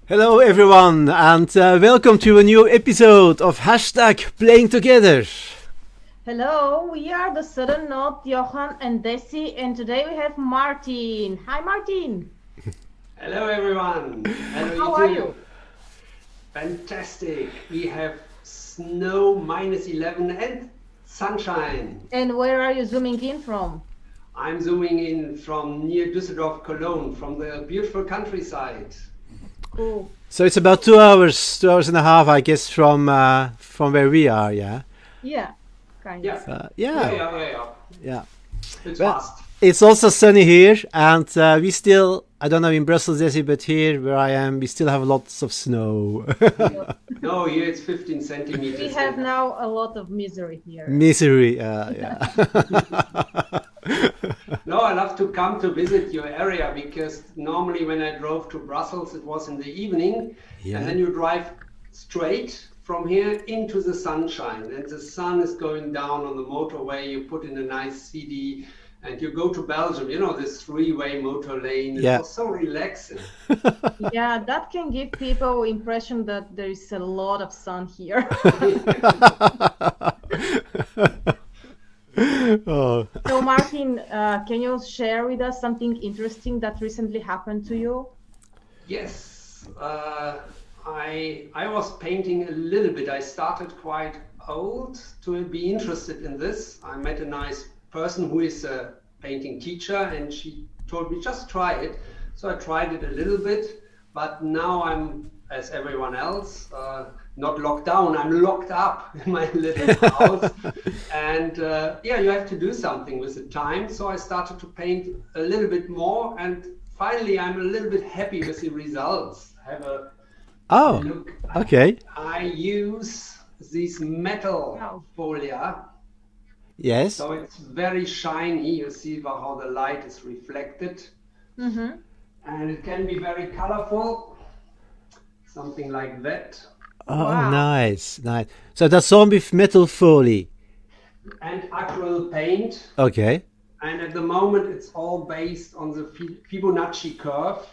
Hello everyone and welcome to a new episode of #Playing Together. Hello, we are the Sudden Note, Johan and Desi, and today we have Martin. Hi Martin. Hello everyone. Hello How are you? Fantastic. We have snow -11 and sunshine. And where are you zooming in from? I'm zooming in from near Düsseldorf, Cologne, from the beautiful countryside. Cool. So it's about 2 hours and a half, I guess, from where we are. Yeah. Yeah, kind of. Yeah. It's Well, fast. it's also sunny here, and we still, I don't know in Brussels, Desi, but here where I am, we still have lots of snow. No, here it's 15 centimeters. We have now a lot of misery here. Misery. Yeah. No, I love to come to visit your area because normally when I drove to Brussels, it was in the evening, Yeah. and then you drive straight from here into the sunshine, and the sun is going down on the motorway. You put in a nice CD, and you go to Belgium. You know, this three-way motor lane. Yeah. It was so relaxing. Yeah, that can give people impression that there is a lot of sun here. Oh. So Martin, can you share with us something interesting that recently happened to you? Yes, I was painting a little bit. I started quite old to be interested in this. I met a nice person who is a painting teacher, and she told me just try it. So I tried it a little bit, but now I'm, as everyone else, not locked down. I'm locked up in my little house, and you have to do something with the time. So I started to paint a little bit more, and finally I'm a little bit happy with the results. Have a Oh. look. Okay. I use this metal Wow. folia, Yes. so it's very shiny. You see how the light is reflected, Mm-hmm. and it can be very colorful, something like that. Oh, Wow. nice. So that's all with metal foley. And acrylic paint. Okay. And at the moment, it's all based on the Fibonacci curve.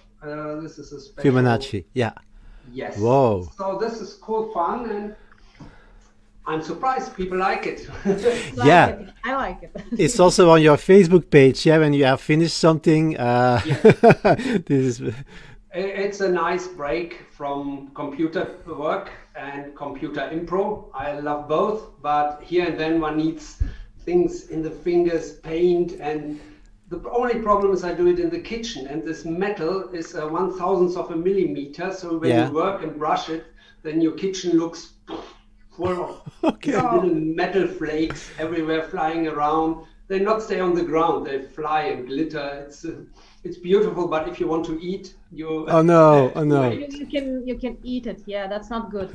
This is a special. Fibonacci. Yeah. Yes. Whoa. So this is cool fun, and I'm surprised people like it. Yeah. I like it. It's also on your Facebook page, yeah, when you have finished something. This is It's a nice break from computer work and computer Impro. I love both, but here and then one needs things in the fingers, paint, and the only problem is I do it in the kitchen, and this metal is a 1,000th of a millimeter, so when Yeah. you work and brush it, then your kitchen looks full of Okay. little metal flakes everywhere flying around. They not stay on the ground, they fly and glitter. It's beautiful, but if you want to eat, you Oh no, oh no. wait. You can eat it. Yeah, that's not good.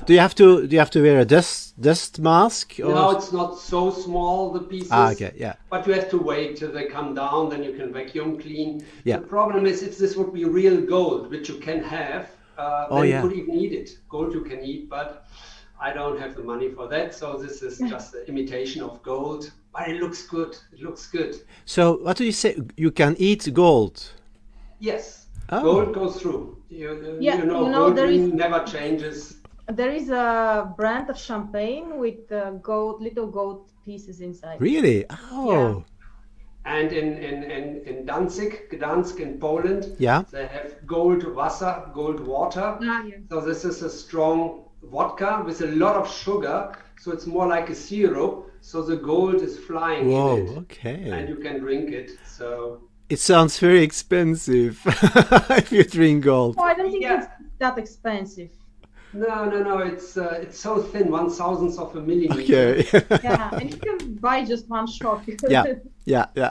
Do you have to wear a dust mask? Or? No, it's not so small, the pieces. Okay, yeah. But you have to wait till they come down, then you can vacuum clean. Yeah. The problem is, if this would be real gold, which you can have, then yeah. you could even eat it. Gold you can eat, but I don't have the money for that. So this is just an imitation of gold. But it looks good. It looks good. So what do you say? You can eat gold. Yes. Oh. Gold goes through. Yeah, you know, you know, gold there is- ring never changes. There is a brand of champagne with little gold pieces inside. Really? Oh. And in Danzig, Gdansk in Poland, Yeah. they have gold Wasser, gold water. Ah, yeah. So this is a strong vodka with a lot of sugar. So it's more like a syrup. So the gold is flying Whoa, in it. okay. And you can drink it. So It sounds very expensive if you drink gold. Oh, I don't think Yeah. it's that expensive. no, it's so thin, 1,000th of a millimeter. Okay. Yeah, and you can buy just one shot. Yeah.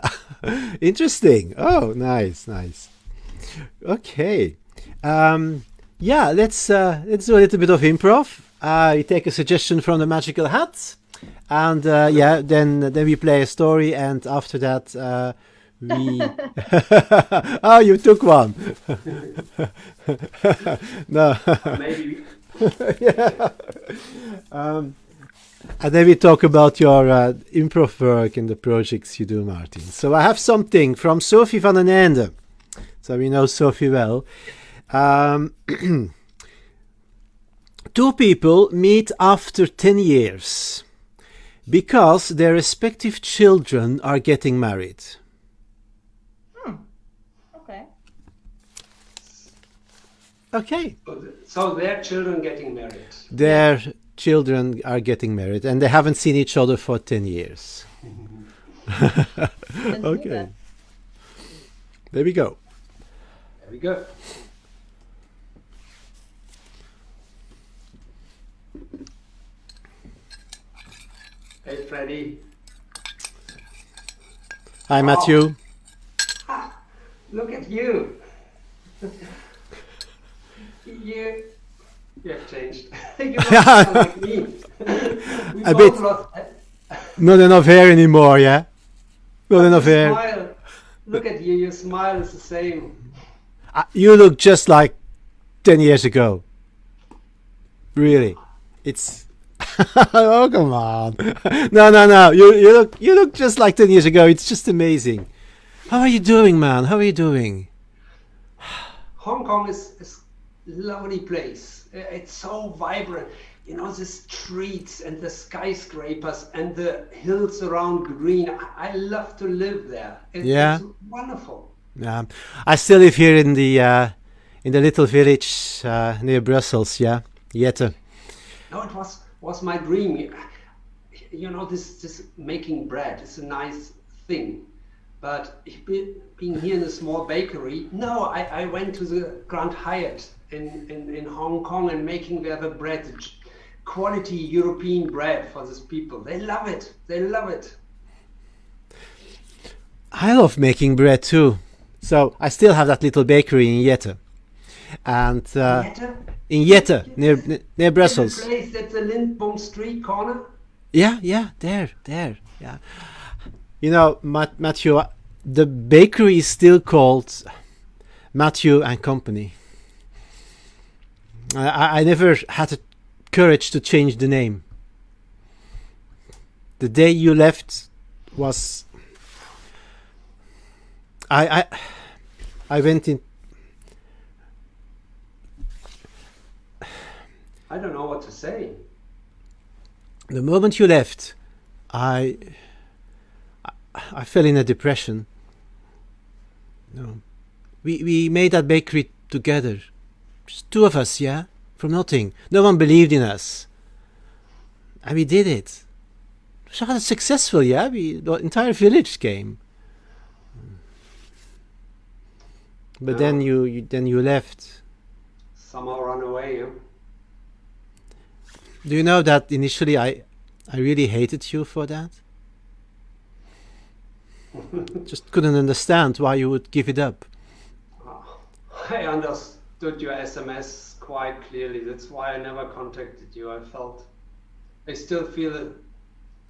Interesting. Oh, nice. Okay. Let's do a little bit of improv. You take a suggestion from the magical hat, and then we play a story, and after that we. Oh, you took one. No. Maybe. Yeah. And then we talk about your improv work and the projects you do, Martin. So I have something from Sophie van den Einde. So we know Sophie well. Um, two people meet after 10 years because their respective children are getting married. Okay. Okay. So their children getting married. Their children are getting married and they haven't seen each other for 10 years. Let's do Okay. that. There we go. There we go. Hey, Freddy. Hi, Wow. Matthew. Look at you. you have changed. You look kind of like me. We A both bit. lost. Not enough hair anymore, yeah? Not enough Your hair. smile. Look at you. Your smile is the same. You look just like 10 years ago. Really. It's... oh, come on. No. You look just like 10 years ago. It's just amazing. How are you doing, man? How are you doing? Hong Kong is a lovely place. It's so vibrant. You know, the streets and the skyscrapers and the hills around green. I love to live there. Yeah. It's wonderful. Yeah. I still live here in the little village near Brussels, yeah? Jette. No, it was my dream. You know, this making bread is a nice thing. But being here in a small bakery, no, I went to the Grand Hyatt in Hong Kong and making there the bread, quality European bread for these people. They love it. They love it. I love making bread too. So I still have that little bakery in Jette. And Jette? in Jette, near Brussels. The place that's the Lindboom Street corner? Yeah, there, yeah. You know, Matthew, the bakery is still called Matthew and Company. I never had the courage to change the name. The day you left was... I went in... I don't know what to say. The moment you left, I fell in a depression. No, we made that bakery together, just two of us, yeah, from nothing. No one believed in us, and we did it. It was rather successful, yeah. The entire village came, but then you left. Somehow run away, huh? Do you know that initially I really hated you for that? Just couldn't understand why you would give it up. I understood your SMS quite clearly. That's why I never contacted you. I still feel it.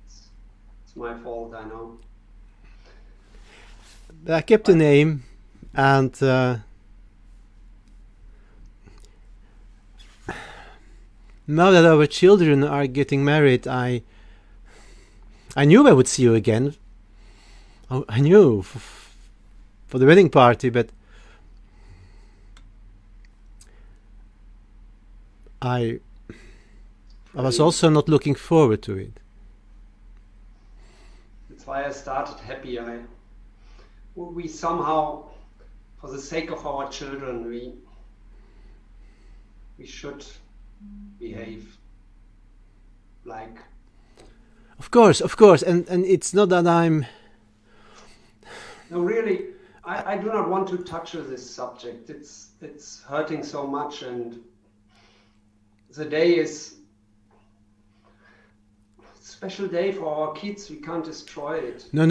It's my fault, I know. But I kept the name, and now that our children are getting married, I knew I would see you again. I knew for the wedding party, but I was also not looking forward to it. That's why I started happy. We somehow, for the sake of our children, we should behave like. Of course, and it's not that I'm... No, really, I do not want to touch this subject. It's hurting so much, and the day is a special day for our kids. We can't destroy it. No.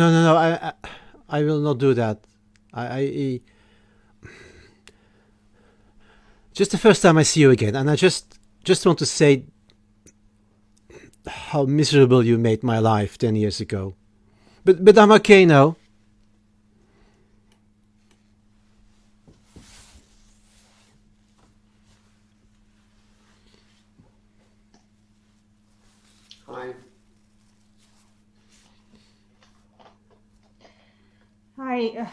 I will not do that. I just the first time I see you again, and I just want to say how miserable you made my life 10 years ago. But I'm okay now. Hi. Hi.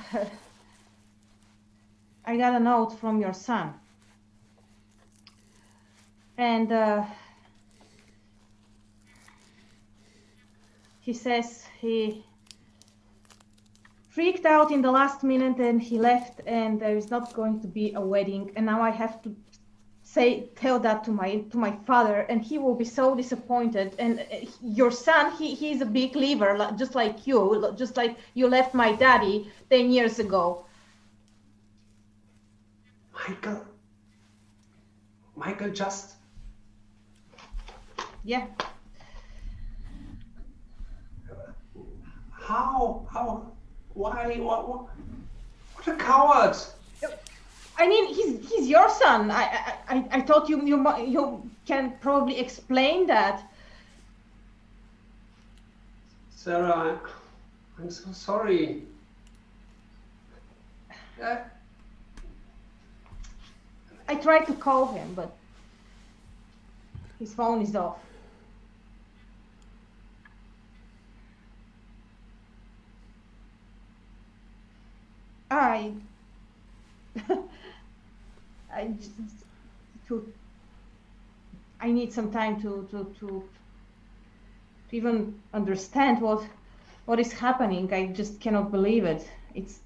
I got a note from your son. And he says he freaked out in the last minute and he left, and there is not going to be a wedding. And now I have to tell that to my father, and he will be so disappointed. And your son, he's a big leaver, just like you left my daddy 10 years ago. Michael, just... Yeah. How? Why? What a coward! I mean, he's your son. I thought you can probably explain that. Sara, I'm so sorry. I tried to call him, but his phone is off. I need some time to even understand what is happening. I just cannot believe it. It's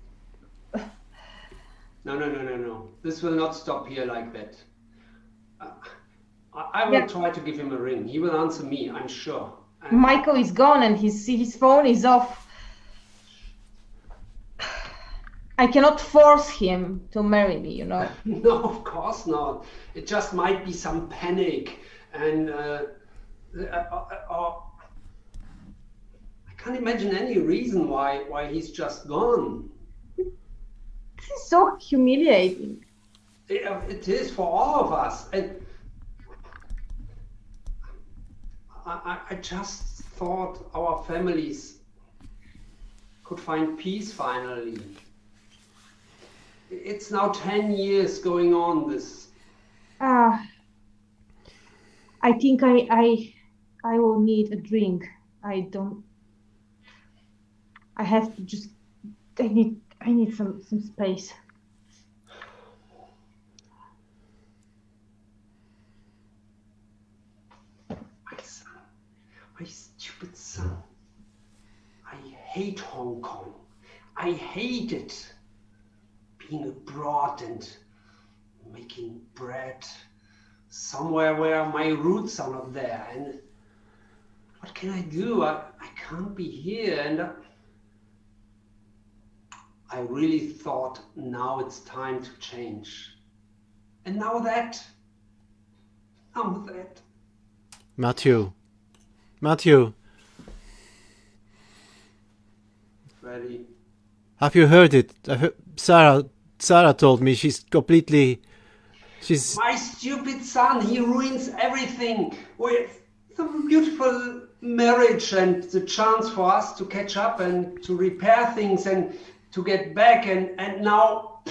No. This will not stop here like that. I will try to give him a ring. He will answer me, I'm sure. And Michael is gone and his phone is off. I cannot force him to marry me, you know. No, of course not. It just might be some panic, and I can't imagine any reason why he's just gone. This is so humiliating. It is for all of us. And I just thought our families could find peace finally. It's now 10 years going on this. I think I will need a drink. I have to just, I need some space. My stupid son. I hate Hong Kong. I hate it. Being abroad and making bread somewhere where my roots are not there. And what can I do? I can't be here. And I really thought now it's time to change. And now that. Matthew. Freddy. Have you heard it? Sara told me she's... My stupid son, he ruins everything with the beautiful marriage and the chance for us to catch up and to repair things and to get back, and now...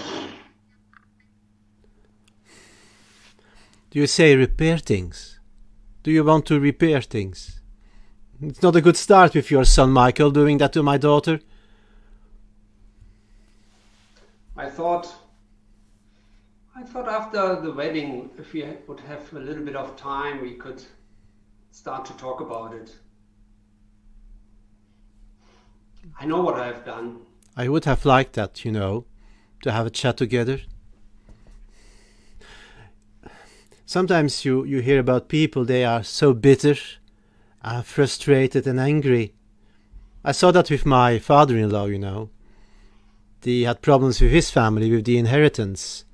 Do you say repair things? Do you want to repair things? It's not a good start with your son Michael doing that to my daughter. I thought after the wedding, if we would have a little bit of time, we could start to talk about it. I know what I've done. I would have liked that, to have a chat together. Sometimes you hear about people, they are so bitter, frustrated and angry. I saw that with my father-in-law, He had problems with his family, with the inheritance.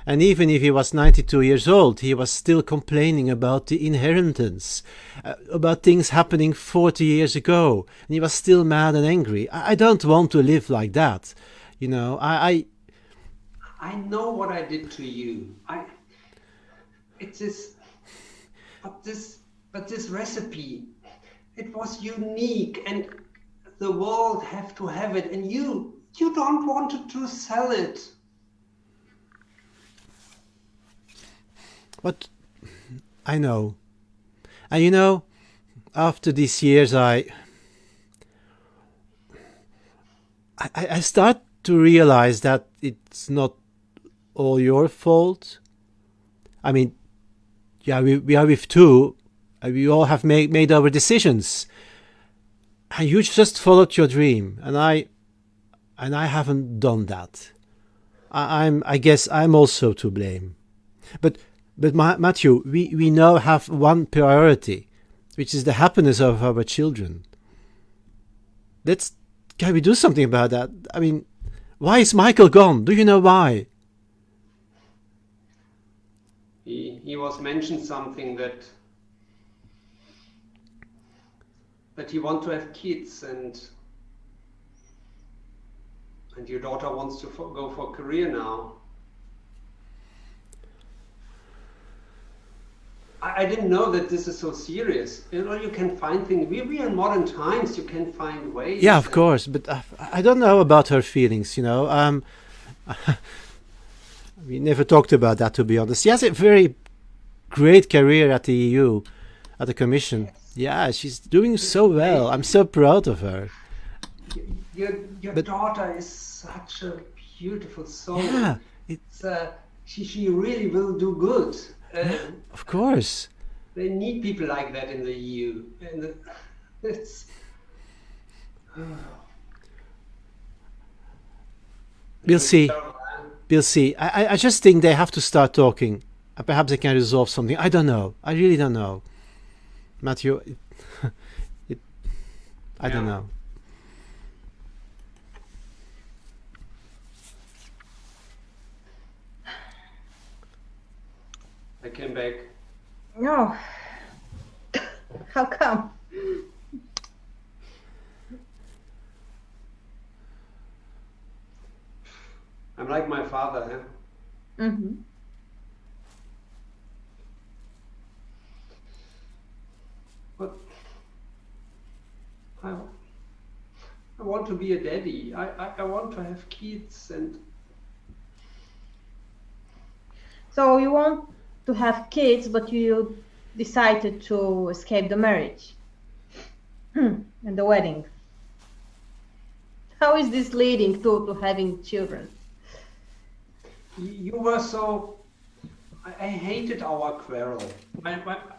And even if he was 92 years old, he was still complaining about the inheritance, about things happening 40 years ago. And he was still mad and angry. I don't want to live like that. I know what I did to you. But this recipe, it was unique, and the world have to have it, and you don't want to sell it. But I know. And after these years I start to realize that it's not all your fault. I mean, yeah, we are with two. We all have made our decisions, and you just followed your dream, and I haven't done that. I guess I'm also to blame. But Matthew, we now have one priority, which is the happiness of our children. Can we do something about that? I mean, why is Michael gone? Do you know why? He was mentioned something that he want to have kids, and your daughter wants to go for a career now. I didn't know that this is so serious. You can find things. We are in modern times. You can find ways. Yeah, of course, but I don't know about her feelings. We never talked about that, to be honest. She has a very great career at the EU, at the Commission. Yes. Yeah, she's doing so well. I'm so proud of her. Your daughter is such a beautiful soul. Yeah, she really will do good. Of course. They need people like that in the EU. And we'll see. We'll see. I just think they have to start talking. Perhaps they can resolve something. I don't know. I really don't know. Matthew, I don't know. I came back. No. How come? I'm like my father, huh? Mm-hmm. But I want to be a daddy. I want to have kids, and so you want to have kids, but you decided to escape the marriage and the wedding. How is this leading to having children? You were so... I hated our quarrel,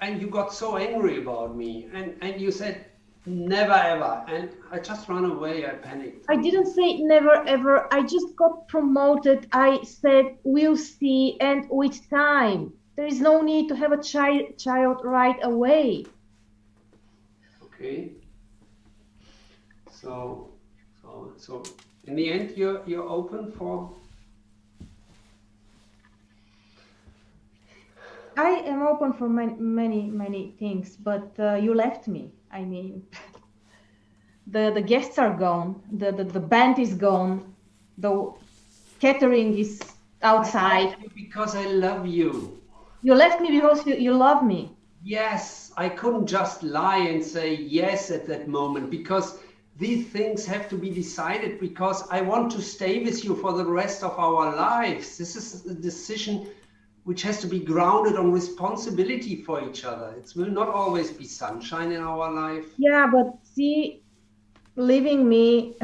and you got so angry about me, and you said never ever, and I just ran away. I panicked. I didn't say never ever. I just got promoted. I said we'll see, and with time. There is no need to have a child right away. Okay. So in the end, you're open for... I am open for many things, but you left me. I mean, the guests are gone, the band is gone, the catering is outside. Because I love you. You left me because you love me. Yes, I couldn't just lie and say yes at that moment, because these things have to be decided, because I want to stay with you for the rest of our lives. This is a decision which has to be grounded on responsibility for each other. It will not always be sunshine in our life. Yeah, but see, leaving me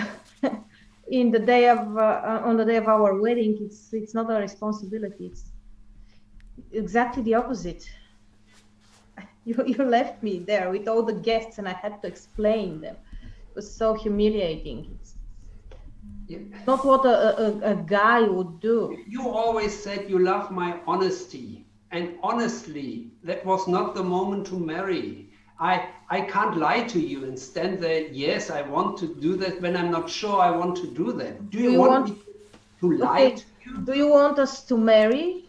in the day of on the day of our wedding, it's not a responsibility. It's exactly the opposite. You left me there with all the guests, and I had to explain them. It was so humiliating. It's not what a guy would do. You always said you love my honesty, and honestly, that was not the moment to marry. I can't lie to you and stand there. Yes, I want to do that when I'm not sure I want to do that. Do you want me to lie to you? Do you want us to marry?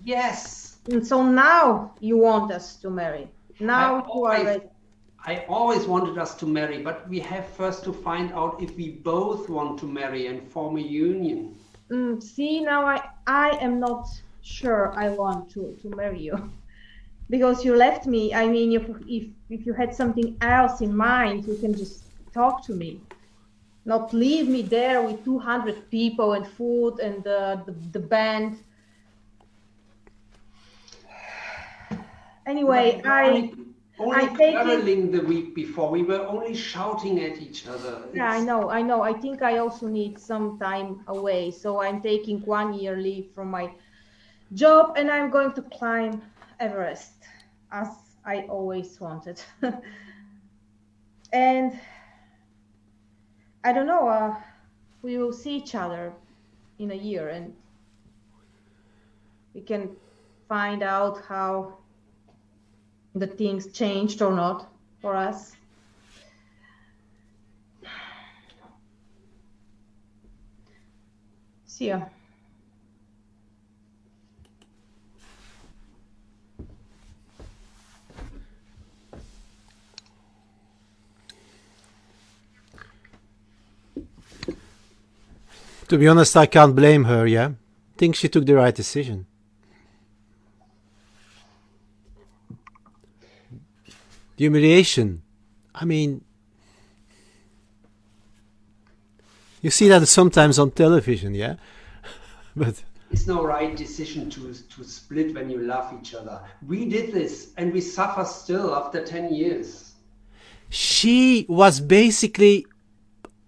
Yes. And so now you want us to marry. Now you are ready. I always wanted us to marry, but we have first to find out if we both want to marry and form a union. See, now I am not sure I want to marry you. Because you left me. I mean, if you had something else in mind, you can just talk to me. Not leave me there with 200 people and food and the band. Anyway, Only quarreling the week before. We were only shouting at each other. Yeah, I know. I think I also need some time away. So I'm taking 1 year leave from my job, and I'm going to climb Everest, as I always wanted. And I don't know, we will see each other in a year and we can find out how the things changed or not for us. See ya. To be honest, I can't blame her, yeah? I think she took the right decision. The humiliation. I mean, you see that sometimes on television, yeah? But It's no right decision to split when you love each other. We did this and we suffer still after 10 years. she was basically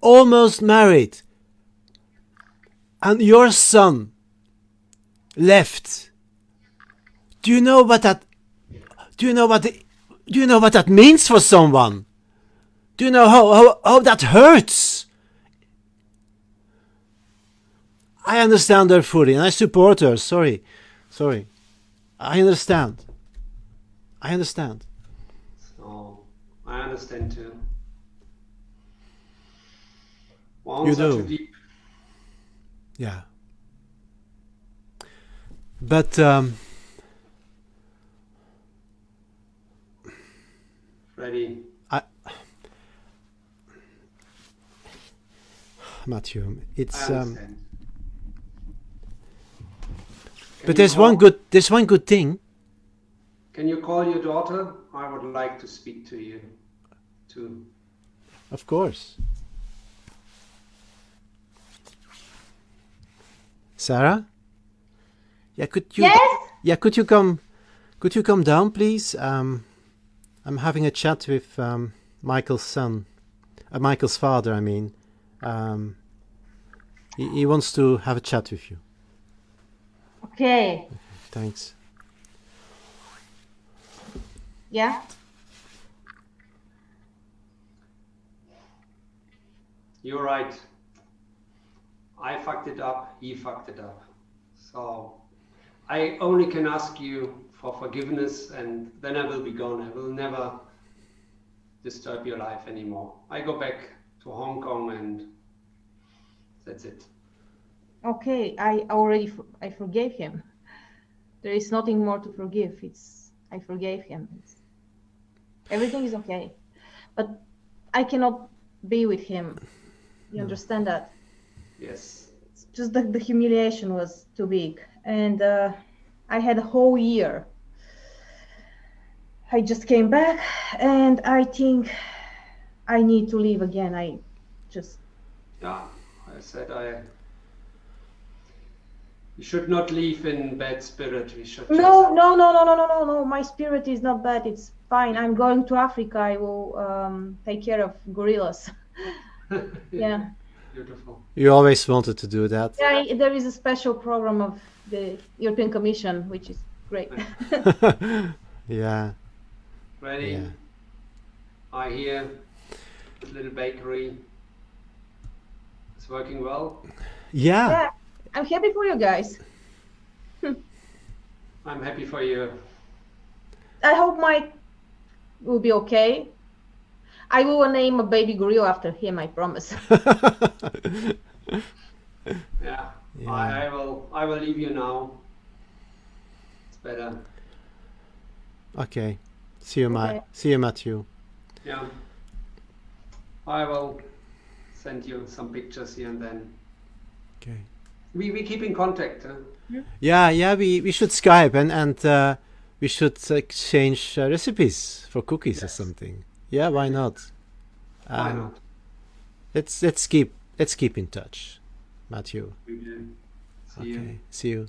almost married. And your son left. Do you know what that means for someone? Do you know how that hurts? I understand her fully and I support her. Sorry. I understand. So I understand too. You Wounds are do. too deep. Yeah. But Freddy, Matthew, it's I understand. but there's one good thing. Can you call your daughter? I would like to speak to you too. Of course. Sara? Yeah, could you Yes? could you come down please? I'm having a chat with Michael's son. Michael's father, I mean. He wants to have a chat with you. Okay. Thanks. Yeah? You're right. I fucked it up, he fucked it up. So I only can ask you for forgiveness and then I will be gone. I will never disturb your life anymore. I go back to Hong Kong and that's it. Okay, I forgave him. There is nothing more to forgive. I forgave him. Everything is okay. But I cannot be with him. You understand that? Yes. It's just the humiliation was too big. And I had a whole year. I just came back and I think I need to leave again. Yeah, I said we should not leave in bad spirit. We should just No. My spirit is not bad. It's fine. I'm going to Africa. I will take care of gorillas. Yeah. Beautiful. You always wanted to do that. Yeah, there is a special program of the European Commission, which is great. Yeah. Ready? Yeah. I hear this little bakery is working well. Yeah. Yeah, I'm happy for you guys. I'm happy for you. I hope Mike will be okay. I will name a baby gorilla after him, I promise. Yeah. Yeah. I will leave you now. It's better. Okay. See you, Okay. See you, Matthew. Yeah. I will send you some pictures here and then. Okay. We keep in contact. Huh? Yeah. We should Skype and we should exchange recipes for cookies or Yes. something. Yeah, why not? Why not? Let's keep in touch, Matthew. We will. See Okay. you. See you.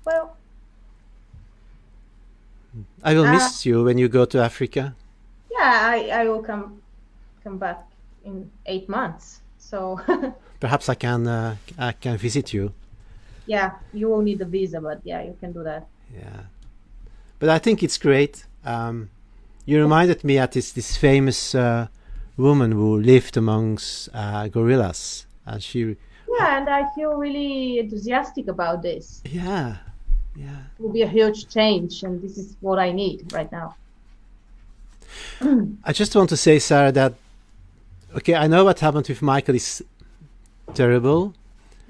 Well, I will miss you when you go to Africa. yeah, I will come back in 8 months. So Perhaps I can visit you. Yeah, you will need a visa, but yeah, you can do that. Yeah, but I think it's great. You reminded me of this famous woman who lived amongst gorillas, and she, Yeah, and I feel really enthusiastic about this. yeah, yeah. It will be a huge change, and this is what I need right now. I just want to say, Sarah, that okay, I know what happened with Michael is terrible,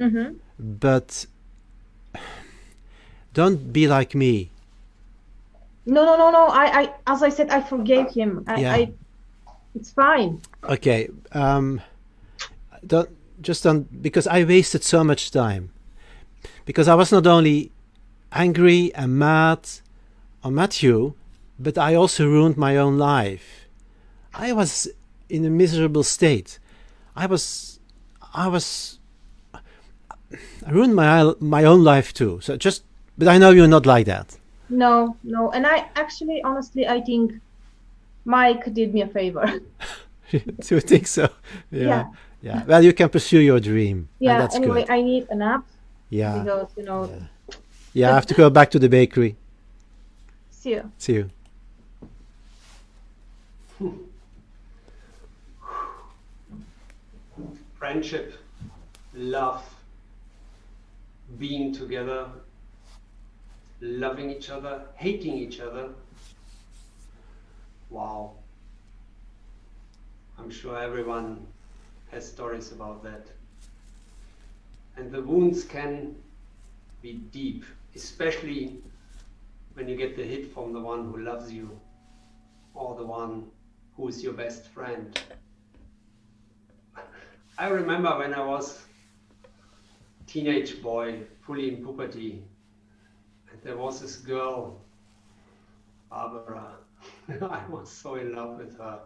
Mm-hmm. but don't be like me. No. As I said, I forgave him. Yeah. It's fine. Okay, don't because I wasted so much time. Because I was not only angry and mad on Matthew, but I also ruined my own life. I was in a miserable state. I ruined my own life too. So but I know you're not like that. No, and honestly, I think Mike did me a favor. Do you think so? Yeah. Yeah. Well, you can pursue your dream. And Yeah, that's anyway, good. I need a nap Yeah. because, Yeah, I have to go back to the bakery. see you. See you. Friendship, love, being together, loving each other, hating each other. Wow. I'm sure everyone has stories about that. And the wounds can be deep, especially when you get the hit from the one who loves you or the one who is your best friend. I remember when I was a teenage boy, fully in puberty, and there was this girl, Barbara. I was so in love with her.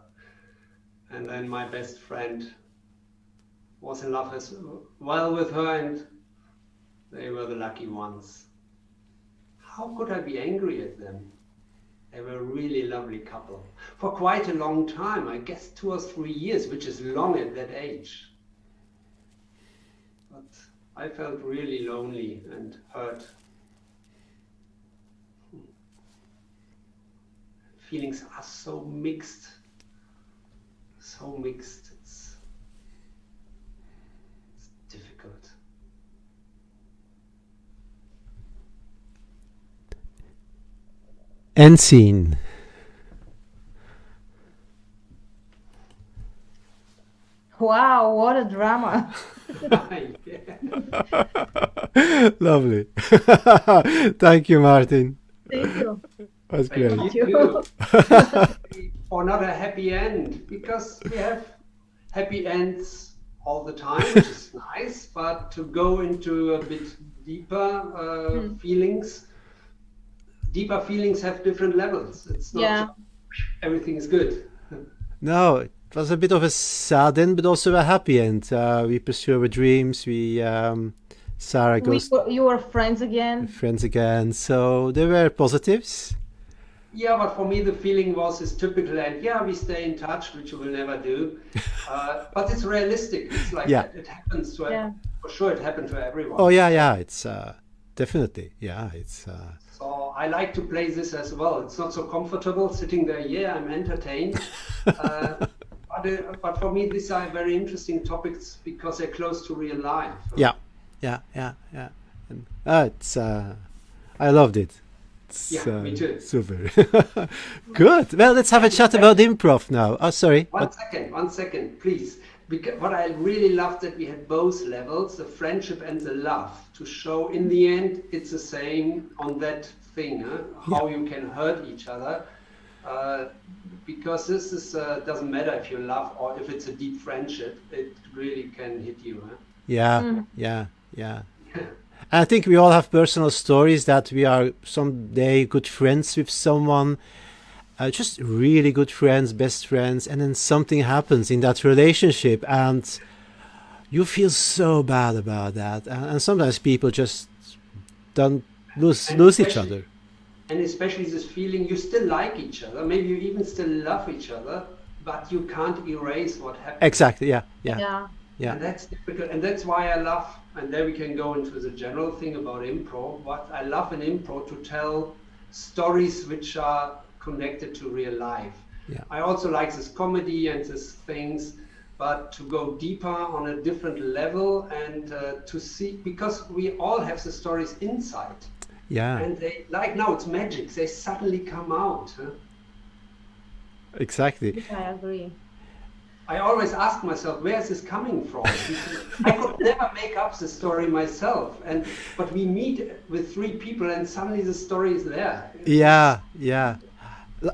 And then my best friend was in love as well with her, and they were the lucky ones. How could I be angry at them? They were a really lovely couple. For quite a long time, I guess 2 or 3 years, which is long at that age. But I felt really lonely and hurt. Feelings are so mixed. So mixed. It's difficult. End scene. Wow, what a drama. Lovely. Thank you, Martin. Thank you. That's great. Thank you. you. For not a happy end, because we have happy ends all the time, which is nice, but to go into a bit deeper feelings, deeper feelings have different levels. It's not everything is good. No, it was a bit of a sad end, but also a happy end. We pursue our dreams. Sara goes You were friends again. friends again. So there were positives. Yeah, but for me the feeling was this typical end. Yeah, we stay in touch, which we will never do. But it's realistic. It's like it happens to for sure. It happened to everyone. Oh yeah. It's definitely it's. So I like to play this as well. It's not so comfortable sitting there. Yeah, I'm entertained. But for me, these are very interesting topics because they're close to real life. Yeah. And, it's. I loved it. Me too. Super. Good. Well, let's have a chat about improv now. Oh, sorry. One second, please. Because what I really loved that we had both levels, the friendship and the love, to show in the end it's the same on that thing, how you can hurt each other. Because this is doesn't matter if you love or if it's a deep friendship, it really can hit you. Yeah. I think we all have personal stories that we are someday good friends with someone, just really good friends, best friends, and then something happens in that relationship and you feel so bad about that. And sometimes people just don't lose each other. And especially this feeling you still like each other, maybe you even still love each other, but you can't erase what happened. Exactly, yeah. And that's difficult. And that's why I love and there we can go into the general thing about improv. What I love in improv to tell stories which are connected to real life. Yeah. I also like this comedy and these things, but to go deeper on a different level and to see, because we all have the stories inside. Yeah. And they, like now, it's magic. They suddenly come out. Huh? Exactly. I agree. I always ask myself, where is this coming from? I could never make up the story myself, but we meet with three people and suddenly the story is there. Yeah, yeah.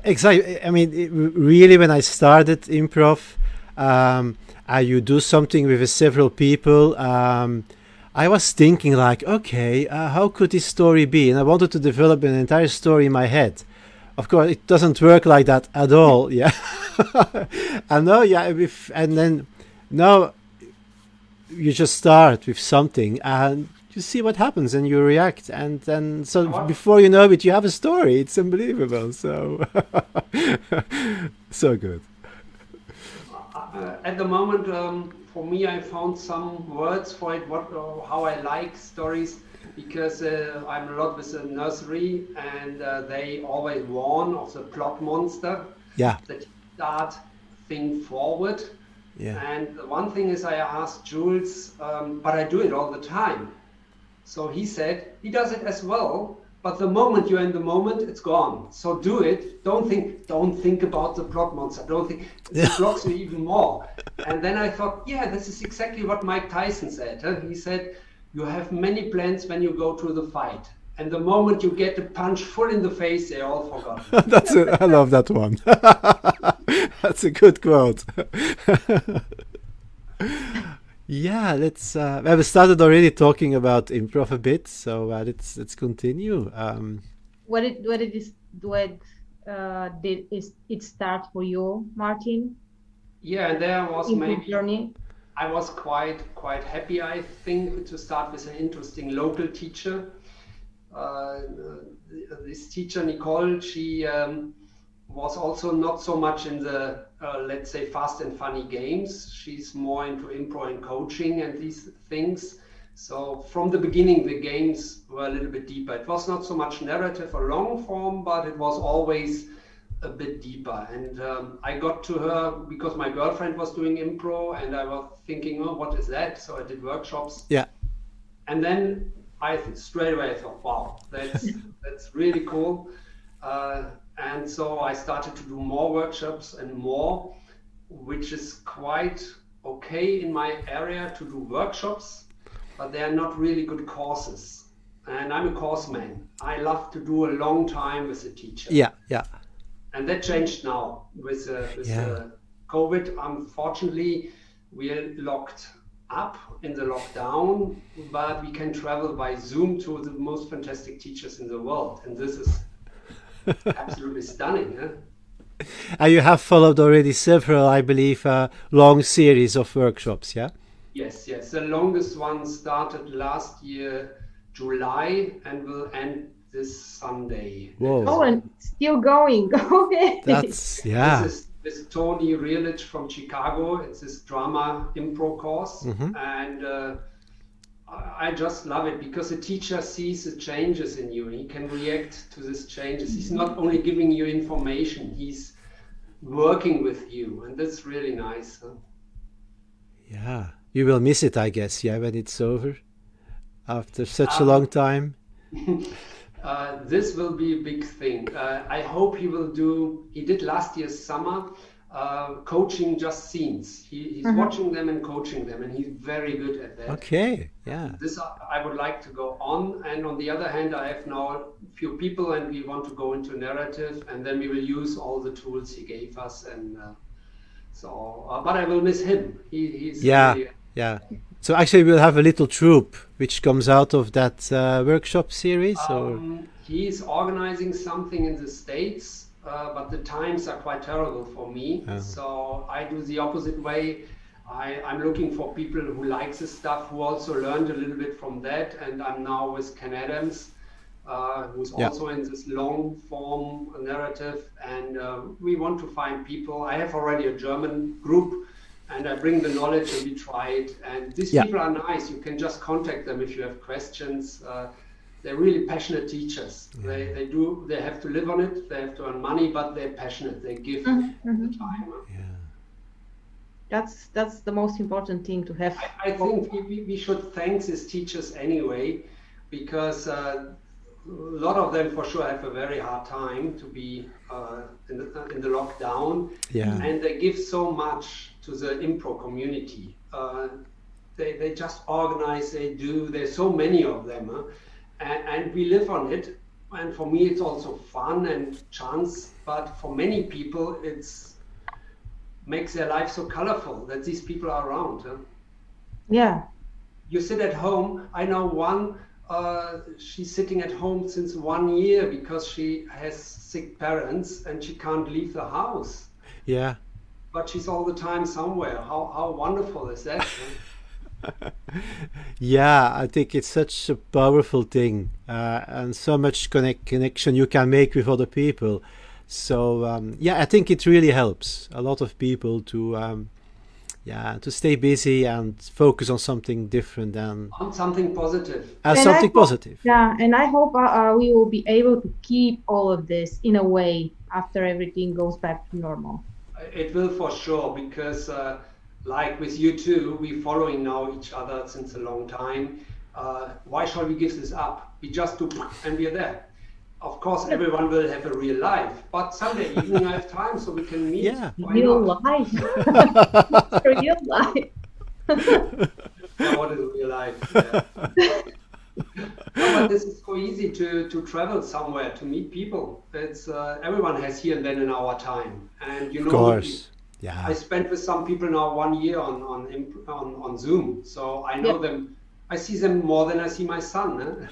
Exactly. I mean, really, when I started improv, you do something with several people. I was thinking like, okay, how could this story be? And I wanted to develop an entire story in my head. Of course, it doesn't work like that at all. Yeah. And now, and then now you just start with something and you see what happens and you react, and then so before you know it, you have a story. It's unbelievable. So so good. At the moment, for me, I found some words for it. How I like stories, because I'm a lot with the nursery, and they always warn of the plot monster. Yeah. That you start think forward. Yeah. And one thing is, I asked Jules, but I do it all the time. So he said he does it as well, but the moment you're in the moment, it's gone. So do it. Don't think about the plot monster. Don't think, it blocks you even more. And then I thought, yeah, this is exactly what Mike Tyson said. Huh? He said, you have many plans when you go to the fight. And the moment you get a punch full in the face, they're all forgotten. I love that one. That's a good quote. Yeah, let's. We started already talking about improv a bit, so let's continue. Where did this duet did it start for you, Martin? Yeah, and there was maybe journey. I was quite happy, I think, to start with an interesting local teacher. This teacher, Nicole, she was also not so much in the, let's say, fast and funny games. She's more into improv and coaching and these things. So from the beginning, the games were a little bit deeper. It was not so much narrative or long form, but it was always a bit deeper. And I got to her because my girlfriend was doing improv, and I was thinking, oh, what is that? So I did workshops. Yeah. And then straight away I thought, wow, that's really cool. And so I started to do more workshops and more, which is quite okay in my area to do workshops, but they are not really good courses. And I'm a course man. I love to do a long time with a teacher. Yeah, yeah. And that changed now with COVID. Unfortunately, we are locked up in the lockdown, but we can travel by Zoom to the most fantastic teachers in the world. And this is absolutely stunning. Huh? And you have followed already several, I believe, long series of workshops, yeah? Yes. The longest one started last year, July, and will end this Sunday. Whoa. Oh, and still going. Okay. That's, yeah. This is Tony Rielich from Chicago. It's this drama improv course. Mm-hmm. And I just love it because the teacher sees the changes in you and he can react to these changes. He's not only giving you information, he's working with you, and that's really nice. Huh? Yeah, you will miss it, I guess, yeah, when it's over after such a long time. This will be a big thing. I hope he did last year's summer, coaching just scenes. He's watching them and coaching them, and he's very good at that. Okay, yeah. This I would like to go on. And on the other hand, I have now a few people and we want to go into narrative, and then we will use all the tools he gave us. And but I will miss him. He's really, yeah. So actually we'll have a little troupe which comes out of that workshop series? Or? He's organizing something in the States, but the times are quite terrible for me. So I do the opposite way. I'm looking for people who like this stuff, who also learned a little bit from that. And I'm now with Ken Adams, who's also in this long form narrative. And we want to find people. I have already a German group, and I bring the knowledge and we try it. And these people are nice. You can just contact them if you have questions. They're really passionate teachers. They have to live on it. They have to earn money, but they're passionate. They give the time. That's the most important thing to have. I think we should thank these teachers anyway, because a lot of them for sure have a very hard time to be in the lockdown, and they give so much to the Impro community. They just organize, there's so many of them, and we live on it. And for me, it's also fun and chance, but for many people, it's makes their life so colorful that these people are around. Yeah. You sit at home. I know one, she's sitting at home since 1 year because she has sick parents and she can't leave the house. Yeah. But she's all the time somewhere. How wonderful is that? Yeah, I think it's such a powerful thing, and so much connection you can make with other people. So I think it really helps a lot of people to stay busy and focus on something different and on something positive. Positive. Yeah, and I hope we will be able to keep all of this in a way after everything goes back to normal. It will for sure, because like with you two, we're following now each other since a long time. Why shall we give this up? We just do and we're there. Of course, everyone will have a real life, but Sunday evening I have time so we can meet. Yeah. Real life. Real life. What is real life? Yeah. But this is so easy to travel somewhere, to meet people. It's everyone has here and then an hour time. And of course. Yeah. I spent with some people now 1 year on Zoom, so I know them. I see them more than I see my son.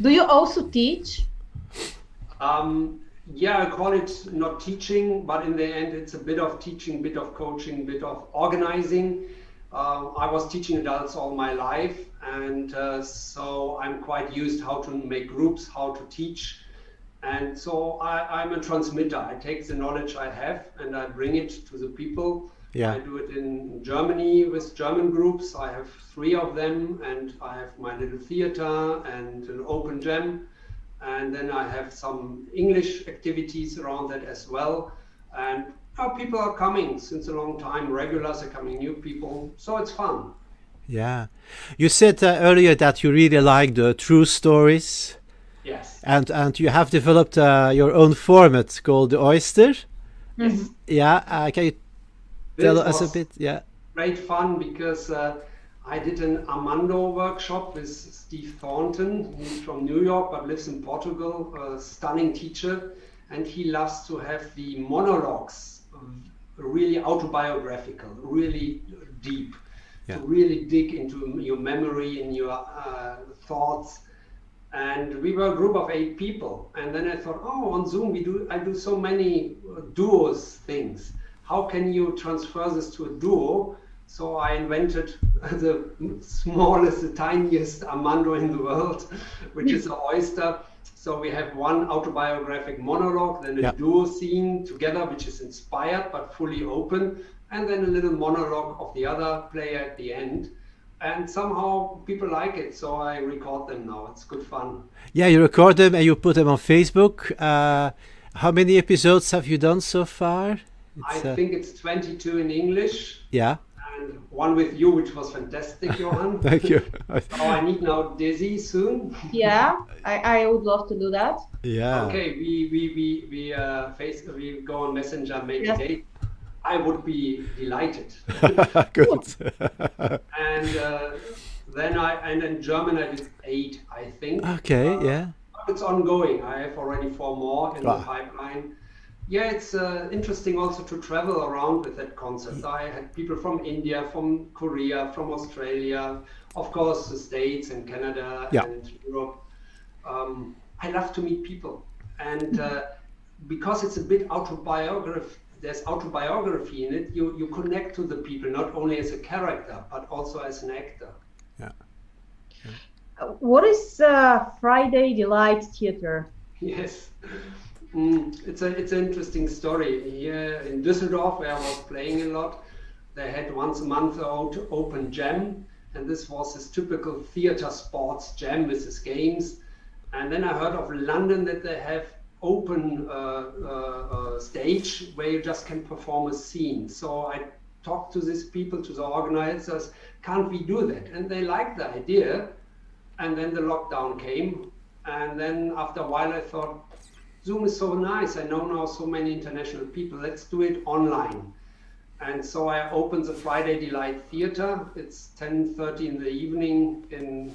Do you also teach? I call it not teaching, but in the end it's a bit of teaching, bit of coaching, bit of organizing. I was teaching adults all my life, and so I'm quite used how to make groups, how to teach. And so I'm a transmitter. I take the knowledge I have and I bring it to the people. I do it in Germany with German groups. I have 3 of them, and I have my little theater and an open jam. And then I have some English activities around that as well. And people are coming since a long time. Regulars are coming, new people. So it's fun. Yeah. You said earlier that you really like the true stories. Yes. And you have developed your own format called the Oyster. Yes. Yeah. Can you tell us a bit? Yeah. Great fun, because I did an Armando workshop with Steve Thornton. He's from New York but lives in Portugal, a stunning teacher. And he loves to have the monologues really autobiographical, really deep, to really dig into your memory and your thoughts. And we were a group of 8 people. And then I thought, on Zoom I do so many duos things. How can you transfer this to a duo? So I invented the smallest, the tiniest Armando in the world, which is the oyster. So we have one autobiographic monologue, then a duo scene together, which is inspired but fully open, and then a little monologue of the other player at the end. And somehow people like it, so I record them now. It's good fun. Yeah, you record them and you put them on Facebook. How many episodes have you done so far? I think it's 22 in English. Yeah. And one with you, which was fantastic, Johan. Thank you. So I need now Dizzy soon. Yeah, I would love to do that. Yeah. Okay, we go on Messenger, make a date. I would be delighted. Good. And then in German I did 8, I think. Okay, yeah. But it's ongoing. I have already 4 more in the pipeline. Yeah, it's interesting also to travel around with that concept. I had people from India, from Korea, from Australia, of course the States and Canada and Europe. I love to meet people, and because it's a bit there's autobiography in it, you connect to the people, not only as a character, but also as an actor. Yeah. What is Friday Delight Theater? Yes. It's an interesting story. Here in Düsseldorf, where I was playing a lot, they had once a month open jam, and this was this typical theater sports jam with these games. And then I heard of London that they have open stage where you just can perform a scene. So I talked to these people, to the organizers, can't we do that? And they liked the idea. And then the lockdown came. And then after a while I thought, Zoom is so nice. I know now so many international people. Let's do it online. And so I opened the Friday Delight Theater. It's 10:30 in the evening in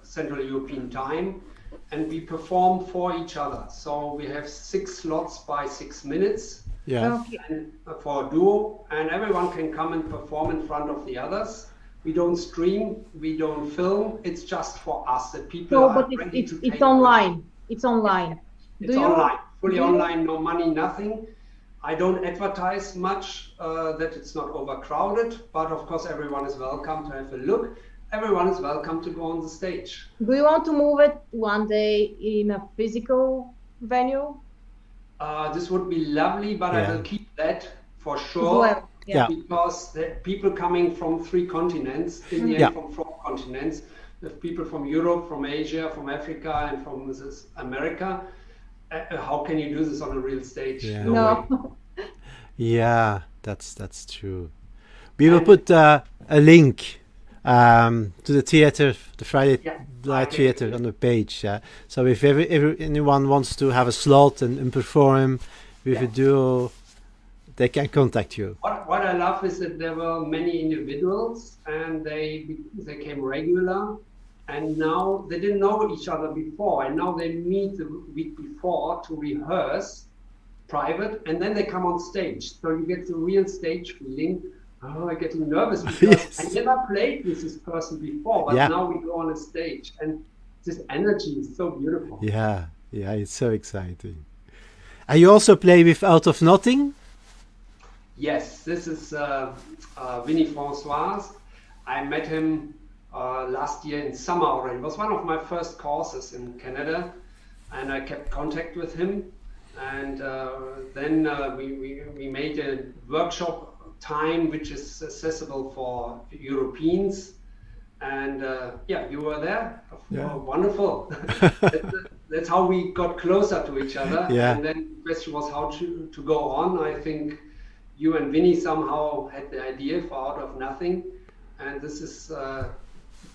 Central European time. And we perform for each other. So we have 6 slots by 6 minutes. Yeah. Okay. And, for a duo. And everyone can come and perform in front of the others. We don't stream, we don't film. It's just for us. The people So, are but ready to take it's online. It's online. It's online, fully online, no money, nothing. I don't advertise much that it's not overcrowded, but of course everyone is welcome to have a look. Everyone is welcome to go on the stage. Do you want to move it one day in a physical venue? This would be lovely, but I Yeah. will keep that for sure. Well, Yeah. Because the people coming from 3 continents, in the end Yeah. from 4 continents, there's people from Europe, from Asia, from Africa, and from America. How can you do this on a real stage? Yeah. No way. No. Yeah, that's true. We will put a link to the theater, the Friday Yeah, Night okay. Theater on the page. So if anyone wants to have a slot and perform with a duo, they can contact you. What I love is that there were many individuals and they came regular, and now they didn't know each other before, and now they meet the week before to rehearse private, and then they come on stage. So you get the real stage feeling. Oh, I'm getting nervous because Yes. I never played with this person before, but Yeah. now we go on a stage, and this energy is so beautiful. Yeah, it's so exciting. And you also play with Out of Nothing? Yes, this is Vinny Francois. I met him last year in summer already. It was one of my first courses in Canada, and I kept contact with him. And then we made a workshop time which is accessible for Europeans. And yeah, you were there. Yeah. Oh, wonderful. That's how we got closer to each other. Yeah. And then the question was how to go on. I think you and Vinny somehow had the idea for Out of Nothing. And this is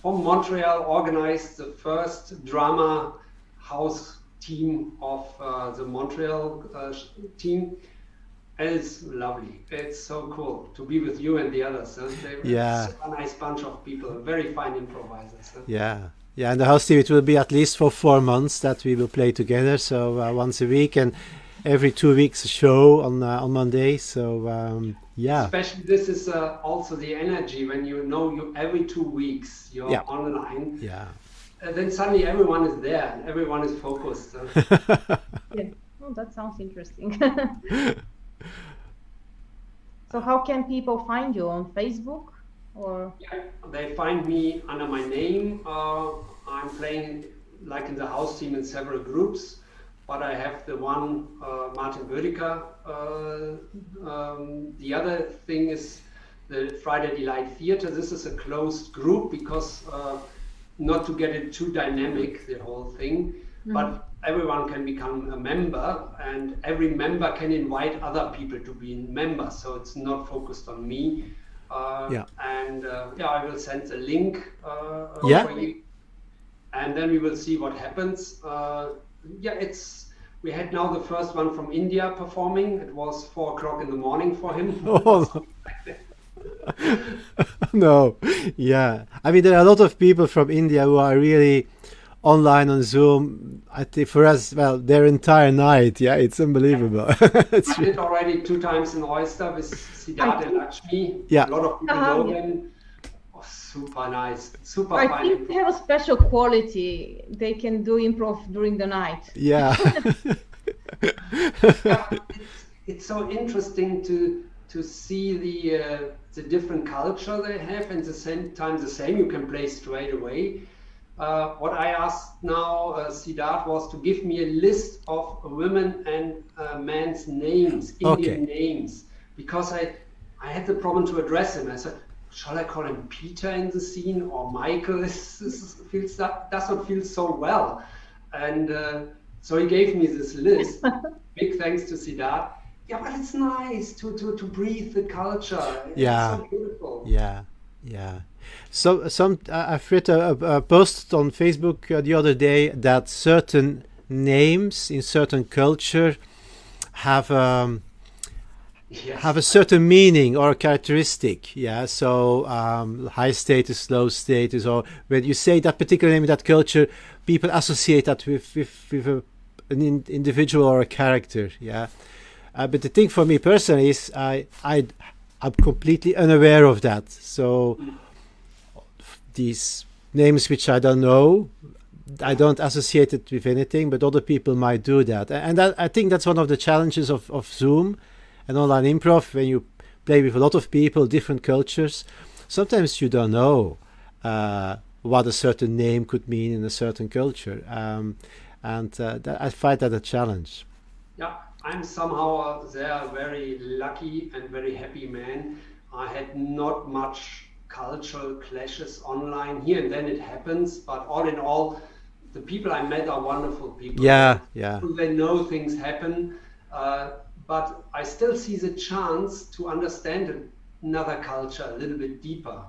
from Montreal, organized the first drama house team of the Montreal team. And it's lovely. It's so cool to be with you and the others. Yeah. A nice bunch of people, very fine improvisers. Yeah, and the house team, it will be at least for 4 months that we will play together. So once a week and every 2 weeks a show on Monday. So yeah. Especially this is also the energy when you know you every 2 weeks you're Yeah. online. Yeah. Then suddenly everyone is there and everyone is focused. Yeah. Oh, that sounds interesting. So how can people find you on Facebook or? Yeah, they find me under my name. I'm playing like in the house team in several groups, but I have the one Martin Boedicker. The other thing is the Friday Delight Theater. This is a closed group because not to get it too dynamic, the whole thing, but everyone can become a member, and every member can invite other people to be members. So it's not focused on me. Yeah. And yeah, I will send the link Yeah. for you, and then we will see what happens. Yeah, we had now the first one from India performing. It was 4 o'clock in the morning for him. Oh, no. Yeah. I mean, there are a lot of people from India who are really online on Zoom. I think for us, well, their entire night. Yeah, it's unbelievable. It's I did already 2 times in Oyster with Siddharth and Lakshmi. Yeah. A lot of people know them. Oh, super nice, super I fine. think they have a special quality. They can do improv during the night. yeah. Yeah, it's so interesting to see the different culture they have, and at the same time the same. You can play straight away. What I asked now Siddharth was to give me a list of women and men's names, Indian names, because I had the problem to address him. I said, shall I call him Peter in the scene or Michael? Does not feel so well. And so he gave me this list. Big thanks to Siddharth. Yeah, but it's nice to breathe the culture. Yeah. It's so beautiful. Yeah, yeah. So I've read a post on Facebook the other day that certain names in certain culture have have a certain meaning or a characteristic. Yeah. So high status, low status, or when you say that particular name in that culture, people associate that with an individual or a character. Yeah. But the thing for me personally is I'm completely unaware of that. So these names which I don't know, I don't associate it with anything, but other people might do that. And I think that's one of the challenges of Zoom and online improv. When you play with a lot of people, different cultures, sometimes you don't know what a certain name could mean in a certain culture. I find that a challenge. Yeah, I'm somehow there very lucky and very happy man. I had not much cultural clashes online. Here and then it happens, but all in all, the people I met are wonderful people. Yeah, yeah. They know things happen, but I still see the chance to understand another culture a little bit deeper.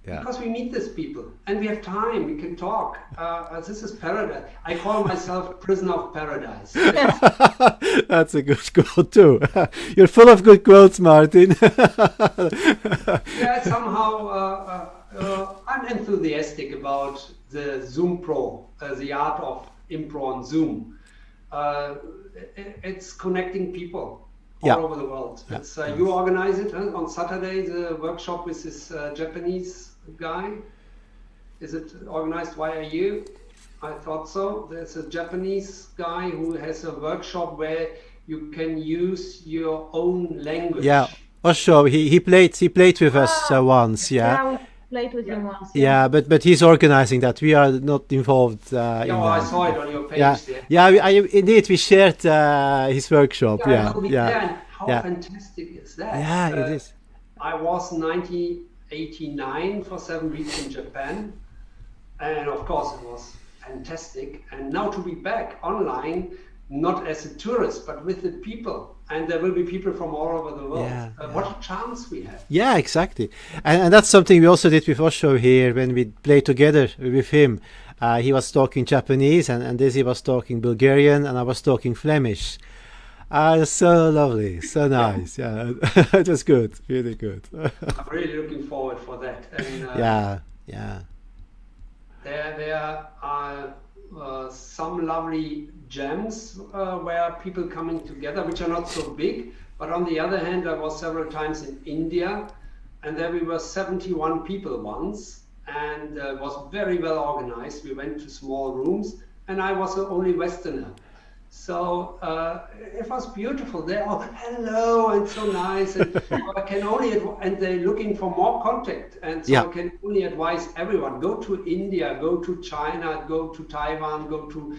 Because we meet these people and we have time, we can talk. This is paradise. I call myself prisoner of paradise. That's a good quote too. You're full of good quotes, Martin. Yeah, somehow I'm enthusiastic about the Zoom Pro, the art of Impro on Zoom. It's connecting people all over the world. Yeah. It's, you organize it on Saturday, the workshop with this Japanese guy. Is it organized via you? I thought so. There's a Japanese guy who has a workshop where you can use your own language. Yeah, Osho, he played with us once. Yeah, we played with him once. Yeah, but he's organizing that. We are not involved. In I saw it on your page. Indeed, we shared his workshop. How fantastic is that? Yeah, it is. I was 1989 for 7 weeks in Japan, and of course it was fantastic. And now to be back online, not as a tourist, but with the people. And there will be people from all over the world. What a chance we have. Yeah, exactly. And that's something we also did with Osho here when we played together with him. He was talking Japanese and Desi was talking Bulgarian and I was talking Flemish. So lovely, so nice. Yeah, it was good, really good. I'm really looking forward for that. And, There are some lovely jams where people coming together, which are not so big. But on the other hand, I was several times in India, and there we were 71 people once, and it was very well organized. We went to small rooms, and I was the only Westerner. So it was beautiful. They're all hello and so nice, and I can only and they're looking for more contact. And so I can only advise everyone: go to India, go to China, go to Taiwan, go to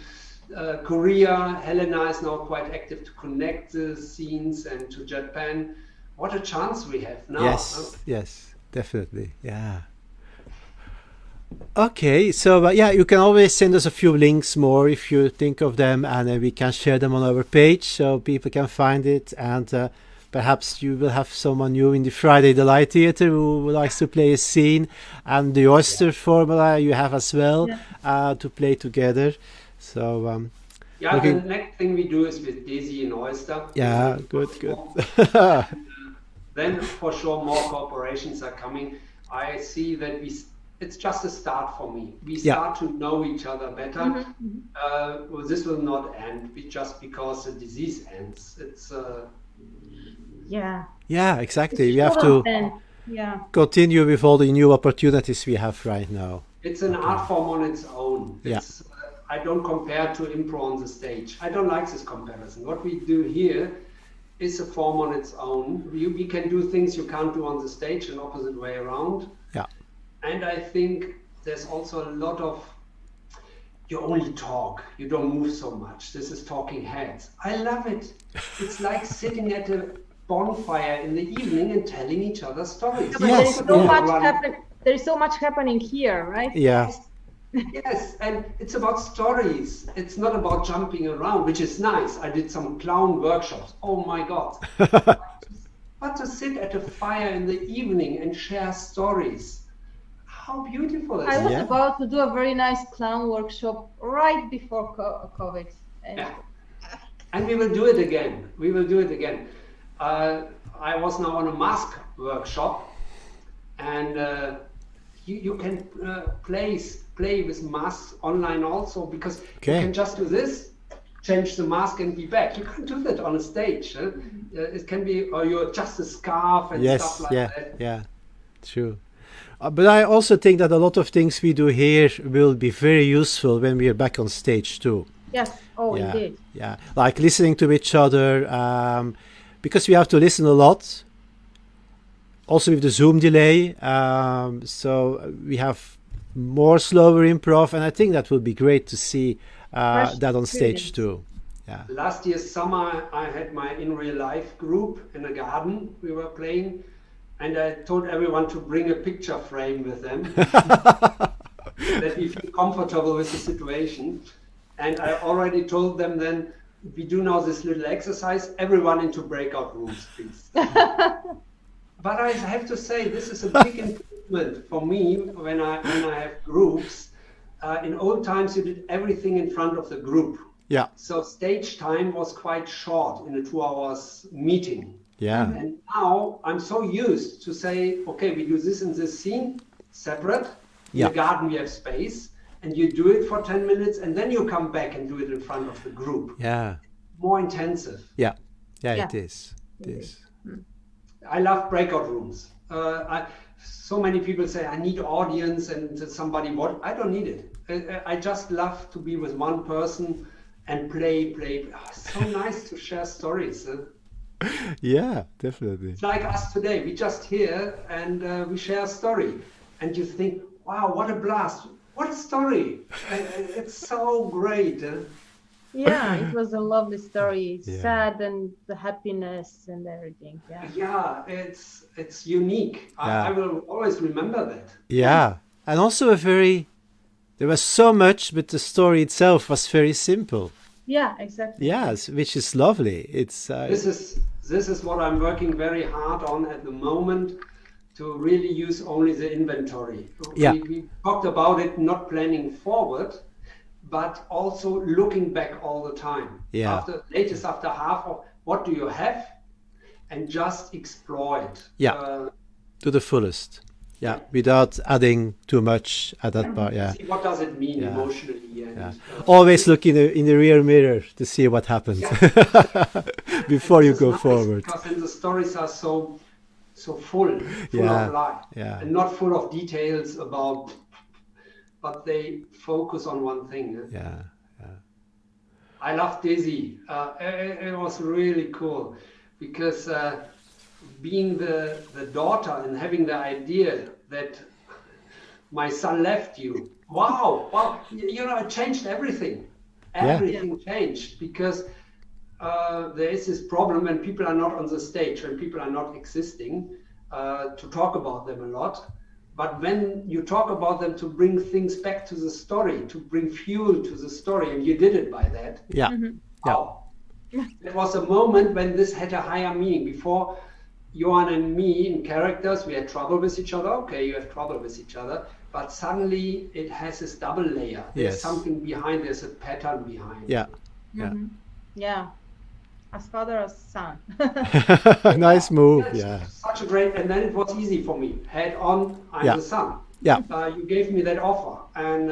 Korea. Helena is now quite active to connect the scenes, and to Japan. What a chance we have now! Yes, definitely. Yeah. Okay, so you can always send us a few links more if you think of them, and we can share them on our page so people can find it. And perhaps you will have someone new in the Friday Delight Theatre who likes to play a scene, and the Oyster formula you have as well to play together. So the next thing we do is with Desi and Oyster. Yeah, good. Then for sure more corporations are coming. I see that it's just a start for me. We start to know each other better. This will not end just because the disease ends. It's exactly. We have to continue with all the new opportunities we have right now. It's an art form on its own. I don't compare to Impro on the stage. I don't like this comparison. What we do here is a form on its own. We can do things you can't do on the stage, and opposite way around. And I think there's also a lot of you only talk, you don't move so much. This is talking heads. I love it. It's like sitting at a bonfire in the evening and telling each other stories. But Yes, there is so much happening here, right? Yeah. Yes, and it's about stories. It's not about jumping around, which is nice. I did some clown workshops. Oh my God. But to sit at a fire in the evening and share stories. How beautiful is I was Yeah. about to do a very nice clown workshop right before COVID. And Yeah. And we will do it again. We will do it again. I was now on a mask workshop, and you can play with masks online also, because Okay. you can just do this, change the mask and be back. You can't do that on a stage. It can be, or you adjust the scarf and Yes, stuff like yeah, that. yeah, true. But I also think that a lot of things we do here will be very useful when we are back on stage too. yes, oh, Yeah, indeed. yeah, like listening to each other, because we have to listen a lot. Also with the Zoom delay, so we have more slower improv, and I think that will be great to see Fresh that on stage experience. too. Yeah. Last year summer, I had my in real life group in a garden. We were playing, and I told everyone to bring a picture frame with them, that we feel comfortable with the situation. And I already told them then, we do now this little exercise, everyone into breakout rooms, please. But I have to say, this is a big improvement for me when I have groups. In old times, you did everything in front of the group. Yeah. So stage time was quite short in a 2 hours meeting. Yeah. And now I'm so used to say, okay, we do this in this scene, separate. In Yeah. the garden we have space, and you do it for 10 minutes, and then you come back and do it in front of the group. Yeah. More intensive. Yeah. Yeah. Yeah. It is. It is. I love breakout rooms. So many people say, I need audience and somebody what? I don't need it. I just love to be with one person and play. Oh, it's so nice to share stories. Yeah. Definitely. It's like us today. We just here and we share a story. And you think, wow, what a blast. What a story. It's so great. Yeah, it was a lovely story. Yeah. Sad and the happiness and everything. Yeah. Yeah, it's unique. Yeah. I will always remember that. Yeah. And also there was so much, but the story itself was very simple. Yeah, exactly. Yes, which is lovely. It's This is what I'm working very hard on at the moment, to really use only the inventory. Yeah. We talked about it, not planning forward, but also looking back all the time. Yeah. After half of what do you have, and just exploit. Yeah. To the fullest. Yeah, without adding too much at that part. Yeah. See what does it mean Yeah. emotionally, and Yeah. Always look in the rear mirror to see what happened before you This is go nice, forward. because then the stories are so full Yeah. of life, Yeah. and not full of details about, but they focus on one thing. Yeah. I love Daisy. It was really cool, because being the daughter and having the idea that my son left you. Wow, it changed everything. Everything changed, because there is this problem when people are not on the stage, when people are not existing, to talk about them a lot. But when you talk about them, to bring things back to the story, to bring fuel to the story, and you did it by that. Yeah. Wow. It was a moment when this had a higher meaning. Before, Johan and me in characters, we had trouble with each other. Okay, you have trouble with each other. But suddenly it has this double layer. There's Yes. something behind, there's a pattern behind. Yeah. Yeah. Yeah. As father, as son. Nice move. Yes, Yeah. Such a great, and then it was easy for me. Head on, I'm Yeah. the son. Yeah. You gave me that offer, and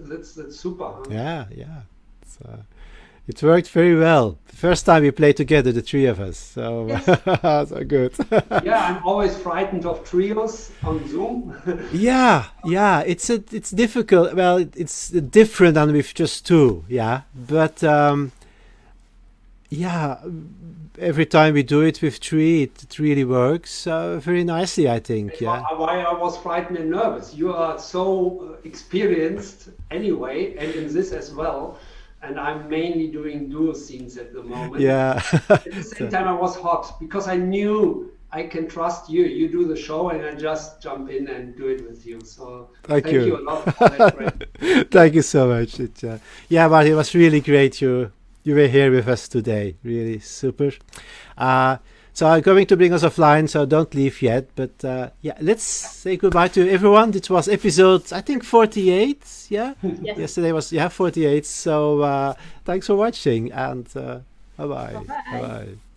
that's super. Huh? Yeah. Yeah. It worked very well. The first time we played together, the three of us. So, so good. Yeah, I'm always frightened of trios on Zoom. Yeah. It's difficult. Well, it's different than with just two. Yeah, but yeah, every time we do it with three, it really works very nicely, I think. Yeah. Why I was frightened and nervous. You are so experienced anyway, and in this as well. And I'm mainly doing duo scenes at the moment. Yeah. At the same time, I was hot because I knew I can trust you. You do the show, and I just jump in and do it with you. So Thank you. you a lot for that, Fred. Thank you so much. Yeah, but it was really great you were here with us today. Really super. So I'm going to bring us offline, so don't leave yet. But yeah, let's say goodbye to everyone. It was episode, I think, 48. Yeah, Yes. yesterday was 48. So thanks for watching, and bye-bye. Bye-bye. Bye-bye.